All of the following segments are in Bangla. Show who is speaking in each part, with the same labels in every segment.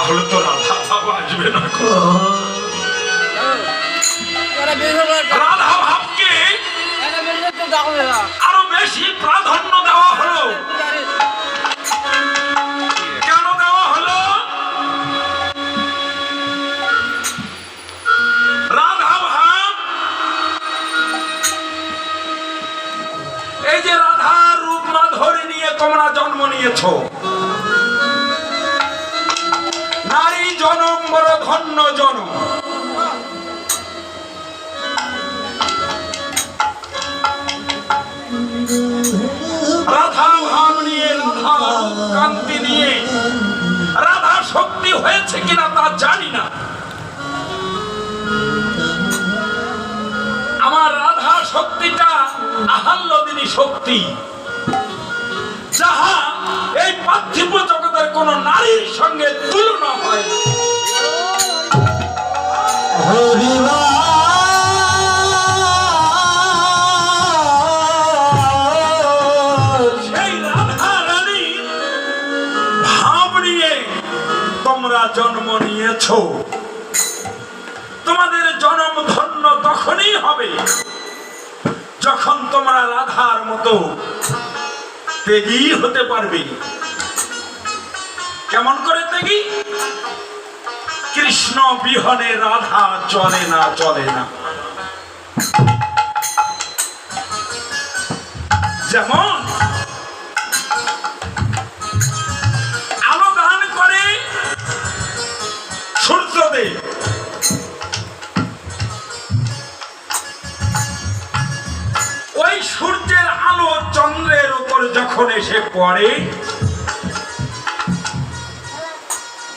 Speaker 1: তাহলে তো রাধা ভাব আসবে না। রাধা ভাবকে আরো বেশি প্রাধান্য দেওয়া হলো। কেন দেওয়া হলো? রাধা ভাব, এই যে রাধার রূপ মাধুরী নিয়ে তোমরা জন্ম নিয়েছো, নারী জনম বড় ধন্য জনম। রাধা ভাব নিয়ে, রাধা কান্তি নিয়ে, রাধা শক্তি হয়েছে কিনা তা জানি না। আমার রাধা শক্তিটা আহ্লাদিনী শক্তি, যাহা এই পার্থিব জগতের কোন নারীর সঙ্গে তুলনা হয় না। সেই রাধা রানী ভাব নিয়ে তোমরা জন্ম নিয়েছ। তোমাদের জন্ম ধন্য তখনই হবে যখন তোমরা রাধার মতো ত্যাগী হতে পারবে। কেমন করে ত্যাগী? কৃষ্ণ বিহনে রাধা চলে না, চলে না। যেমন আলো দান করে সূর্যদেব, ওই সূর্যের আলো চন্দ্রের উপর যখন এসে পড়ে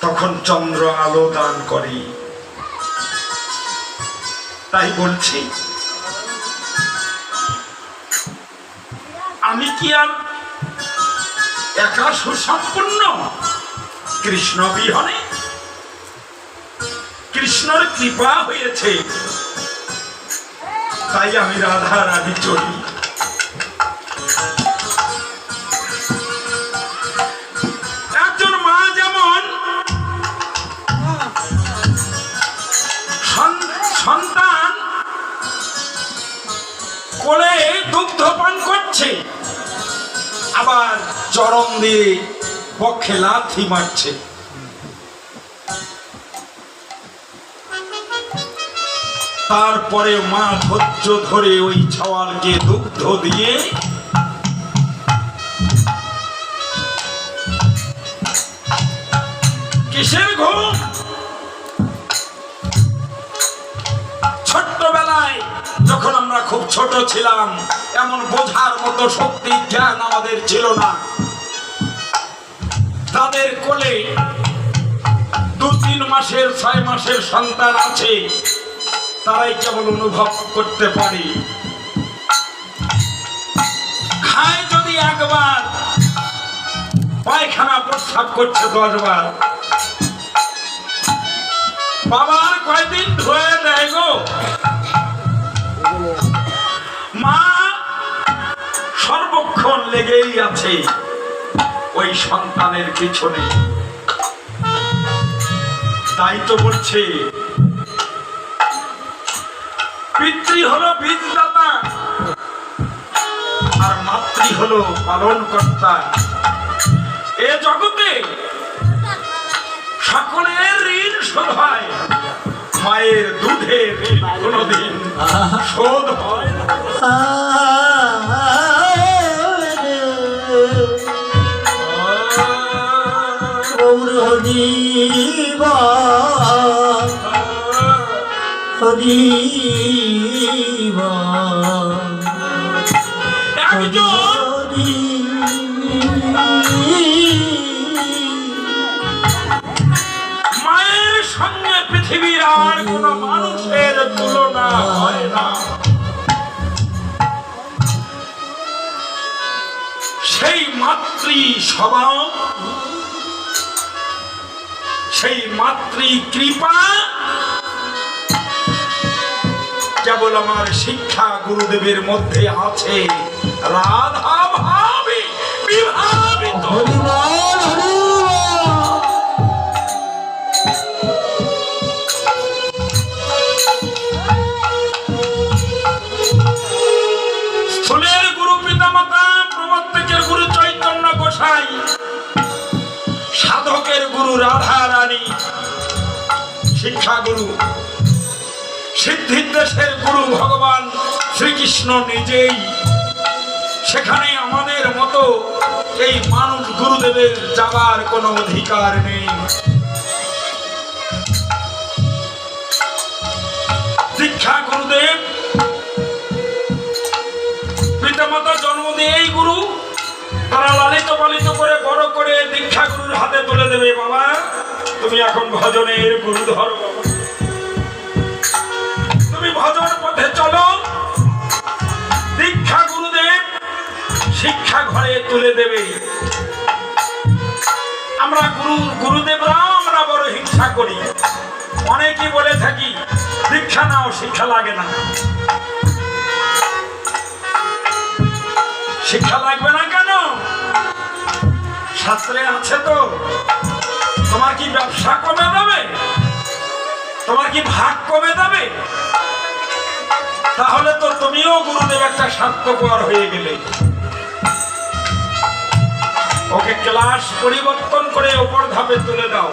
Speaker 1: তখন চন্দ্র আলো দান করে। তাই বলছি, আমি কি আর একা সুসম্পূর্ণ? কৃষ্ণ বিহনে কৃষ্ণর কৃপা হয়েছে, তাই আমি রাধা রাধি চলি। একজন মা যেমন সন্তান কোলে দুগ্ধ পান করছে, আবার চরণ দিয়ে পক্ষে লাথি মারছে, তারপরে মা ধৈর্য ধরে ওই ছাওয়ালকে দুগ্ধ দিয়ে কিসের ঘুম? ছোট্টবেলায় যখন আমরা খুব ছোট ছিলাম, এমন বোঝার মতো শক্তি জ্ঞান আমাদের ছিল না। তাদের কোলে 2-3 মাসের 6 মাসের সন্তান আছে, তারাই কেবল অনুভব করতে পারি। খায় যদি একবার, পায়খানা প্রস্রাব করছে 10 বার। বাবার কয়দিন ধুয়ে দেয় গো? মা সর্বক্ষণ লেগেই আছে ওই সন্তানের পিছনে। তাই তো বলছে, পিতৃ হলো বীজদাতা আর মাতৃ হলো পালন কর্তা। এ জগতে সকলের ঋণ শোধ হয়, মায়ের দুধের ঋণ কোনদিন শোধ হয় না। মায়ের সঙ্গে পৃথিবীর আর কোন মানুষের তুলনা হয় না। সেই মাতৃ স্বভাব, সেই মাতৃ কৃপা কেবল আমার শিক্ষা গুরুদেবের মধ্যে আছে। রাধা ভাবে বিভাবিত শিক্ষাগুরু, সিদ্ধিদেশের গুরু ভগবান শ্রীকৃষ্ণ নিজেই। সেখানে আমাদের মতো এই মানুষ গুরুদেবের যাবার কোনো অধিকার নেই। দীক্ষা গুরুদেব পিতামাতা জন্ম দিয়েই গুরু, তারা লালিত পালিত করে বড় করে দীক্ষা গুরুর হাতে তুলে দেবে, বাবা তুমি এখন ভজনের গুরু ধরো, বাবা তুমি ভজন পথে চলো। দীক্ষা গুরুদেব শিক্ষা ঘরে তুলে দেবে। আমরা গুরুদেবরা আমরা বড় হিংসা করি। অনেকেই বলে থাকি দীক্ষা নাও, শিক্ষা লাগে না। শিক্ষা লাগবে না কেন? শাস্ত্রে আছে তো। তোমার কি ব্যবসা কমে যাবে? তোমার কি ভাগ কমে যাবে? তাহলে তো তুমিও গুরুদেব একটা স্বার্থপর হয়ে গেলে। ওকে ক্লাস পরিবর্তন করে ওপর ধাপে তুলে দাও।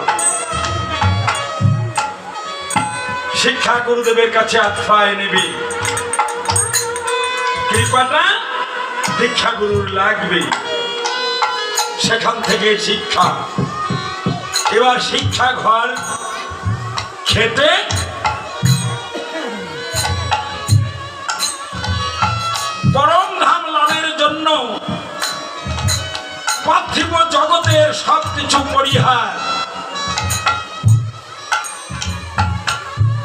Speaker 1: শিক্ষা গুরুদেবের কাছে আশ্রয় নেবে। কৃপাটা দীক্ষা গুরুর লাগবে। সেখান থেকে শিক্ষা। এবার শিক্ষা ঘর খেতে পরম ধাম লাভের জন্য পার্থিব জগতের সবকিছু পরিহার।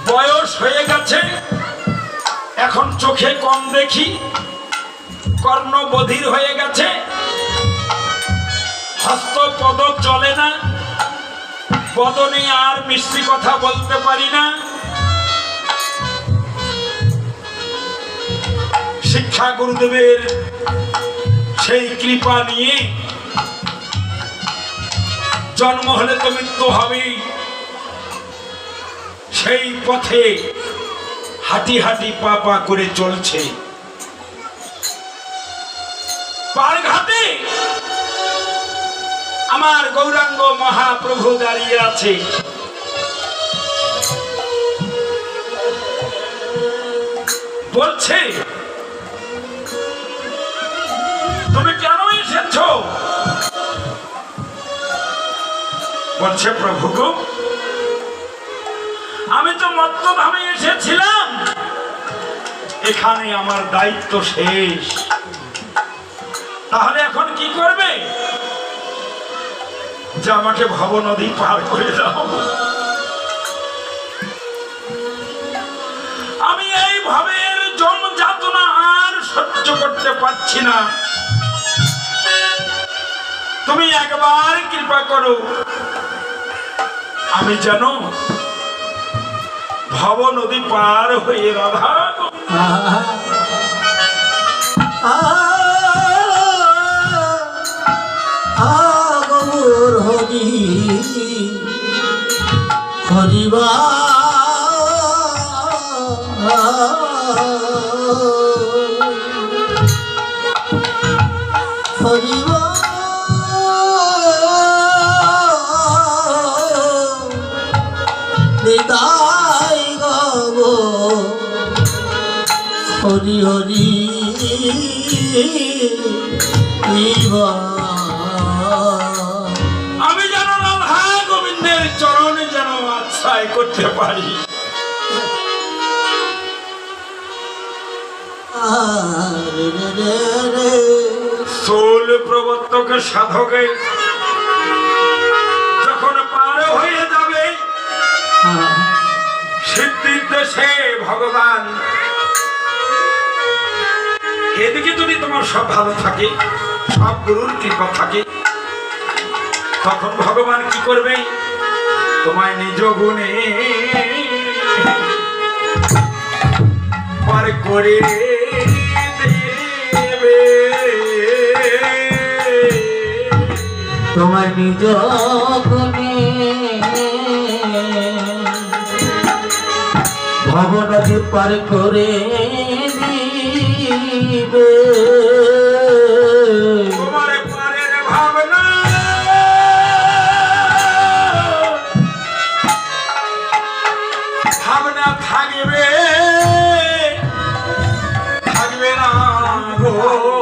Speaker 1: বয়স হয়ে গেছে, এখন চোখে কম দেখি, কর্ণ বধির হয়ে গেছে, হস্ত পদ চলে না, বদনে আর মিষ্টি কথা বলতে পারি না। শিক্ষা গুরুদেবের সেই কৃপা নিয়ে জন্ম হলে তো মৃত্যু হবেই। সেই পথে হাঁটি হাঁটি পা পা করে চলছে। পারঘাটে আমার গৌরাঙ্গ মহাপ্রভু দাঁড়িয়ে আছে। বলছে তুমি কেন এসেছো? বলছে প্রভু গো, আমি তো মত্তধামে এসেছিলাম, এখানে আমার দায়িত্ব শেষ। তাহলে এখন কি করবে? যে আমাকে ভব নদী পার করে দাও। আমি এই ভবের জম যাতনা আর সহ্য করতে পারছি না। তুমি একবার কৃপা করো, আমি যেন ভব নদী পার হয়ে রাধা
Speaker 2: হরি হরিবা হরিবা নিতাই গাব হরি হরি
Speaker 1: আমি যেন রাধা গোবিন্দের চরণে যেন আশ্রয় করতে পারি। সোল প্রবর্তক সাধকে যখন পার হয়ে যাবে সিদ্ধির দেশে ভগবান, এদিকে যদি তোমার সব ভালো থাকে, সব গুরুর কৃপা থাকে, তখন ভগবান কি করবে? তোমায় নিজ গুণে পার করে দেবে।
Speaker 2: তোমার নিজ গুণে ভবনকে পার করে দিবে।
Speaker 1: তোমার পারের ভাবনা থাকবে থাকবে না গো